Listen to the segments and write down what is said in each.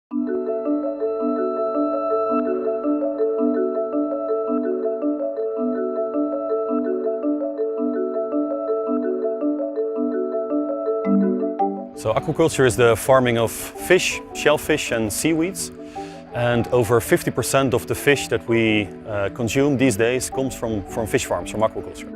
So aquaculture is the farming of fish, shellfish and seaweeds. And over 50% of the fish that we consume these days comes from fish farms, from aquaculture.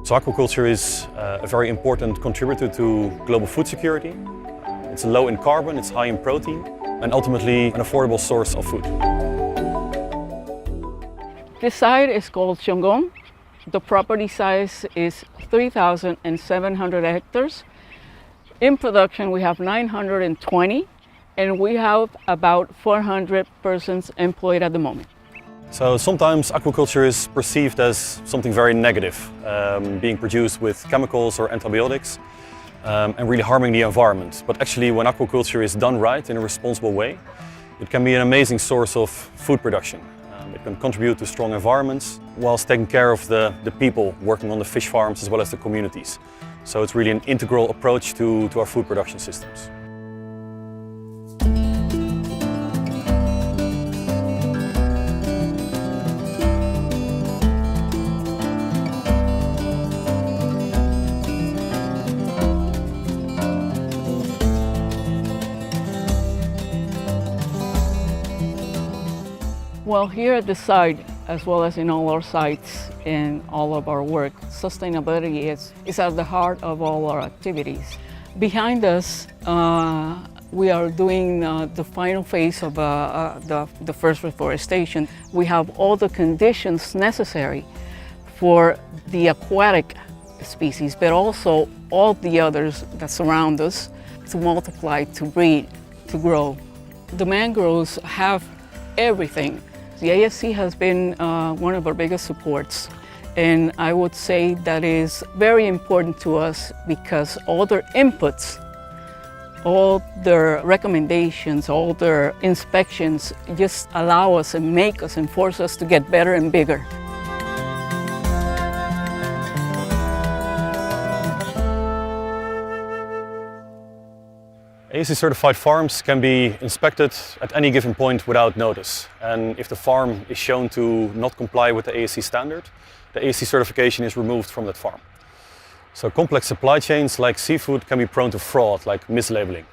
So aquaculture is a very important contributor to global food security. It's low in carbon, it's high in protein, and ultimately an affordable source of food. This site is called Chongon. The property size is 3,700 hectares. In production, we have 920, and we have about 400 persons employed at the moment. So sometimes aquaculture is perceived as something very negative, being produced with chemicals or antibiotics, and really harming the environment. But actually, when aquaculture is done right in a responsible way, it can be an amazing source of food production. It can contribute to strong environments whilst taking care of the people working on the fish farms as well as the communities. So it's really an integral approach to our food production systems. Well, here at the site, as well as in all our sites and all of our work, sustainability is at the heart of all our activities. Behind us, we are doing the final phase of the first reforestation. We have all the conditions necessary for the aquatic species, but also all the others that surround us to multiply, to breed, to grow. The mangroves have everything. The ASC has been one of our biggest supports, and I would say that is very important to us because all their inputs, all their recommendations, all their inspections just allow us and make us and force us to get better and bigger. ASC certified farms can be inspected at any given point without notice. And if the farm is shown to not comply with the ASC standard, the ASC certification is removed from that farm. So complex supply chains like seafood can be prone to fraud, like mislabeling.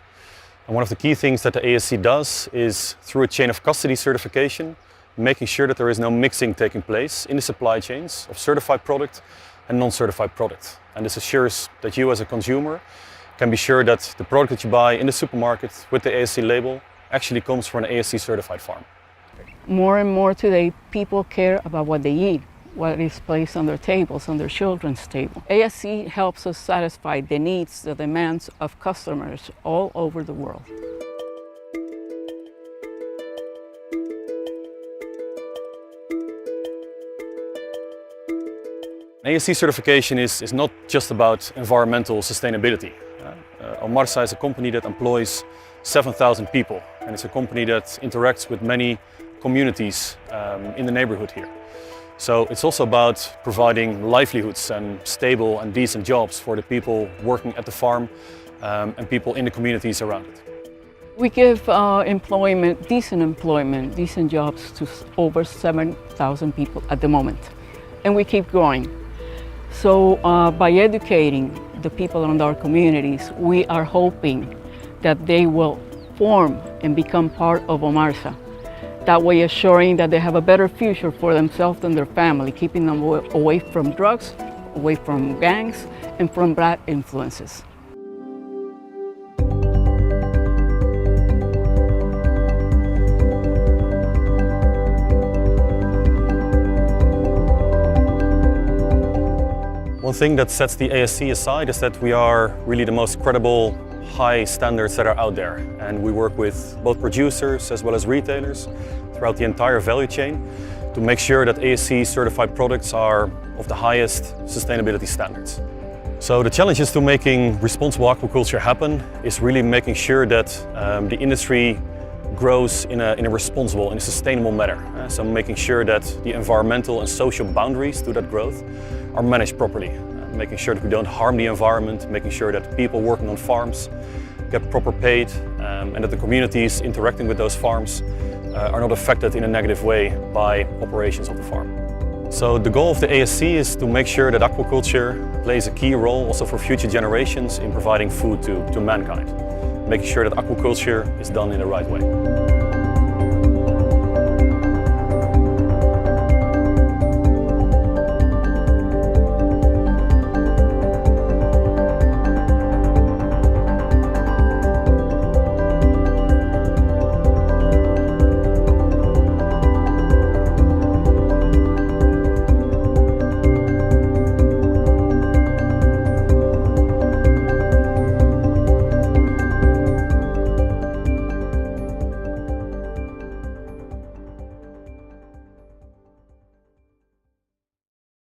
And one of the key things that the ASC does is, through a chain of custody certification, making sure that there is no mixing taking place in the supply chains of certified product and non-certified product. And this assures that you as a consumer can be sure that the product that you buy in the supermarket with the ASC label actually comes from an ASC certified farm. More and more today, people care about what they eat, what is placed on their tables, on their children's table. ASC helps us satisfy the needs, the demands of customers all over the world. ASC certification is not just about environmental sustainability. Almarsa is a company that employs 7,000 people, and it's a company that interacts with many communities in the neighborhood here. So it's also about providing livelihoods and stable and decent jobs for the people working at the farm and people in the communities around it. We give employment, decent jobs to over 7,000 people at the moment, and we keep growing. So by educating the people around our communities, we are hoping that they will form and become part of Almarsa. That way assuring that they have a better future for themselves and their family, keeping them away from drugs, away from gangs, and from bad influences. One thing that sets the ASC aside is that we are really the most credible, high standards that are out there. And we work with both producers as well as retailers throughout the entire value chain to make sure that ASC certified products are of the highest sustainability standards. So the challenges to making responsible aquaculture happen is really making sure that the industry grows in a responsible and a sustainable manner. So making sure that the environmental and social boundaries to that growth are managed properly. Making sure that we don't harm the environment, making sure that people working on farms get proper paid, and that the communities interacting with those farms are not affected in a negative way by operations of the farm. So the goal of the ASC is to make sure that aquaculture plays a key role also for future generations in providing food to mankind. Making sure that aquaculture is done in the right way.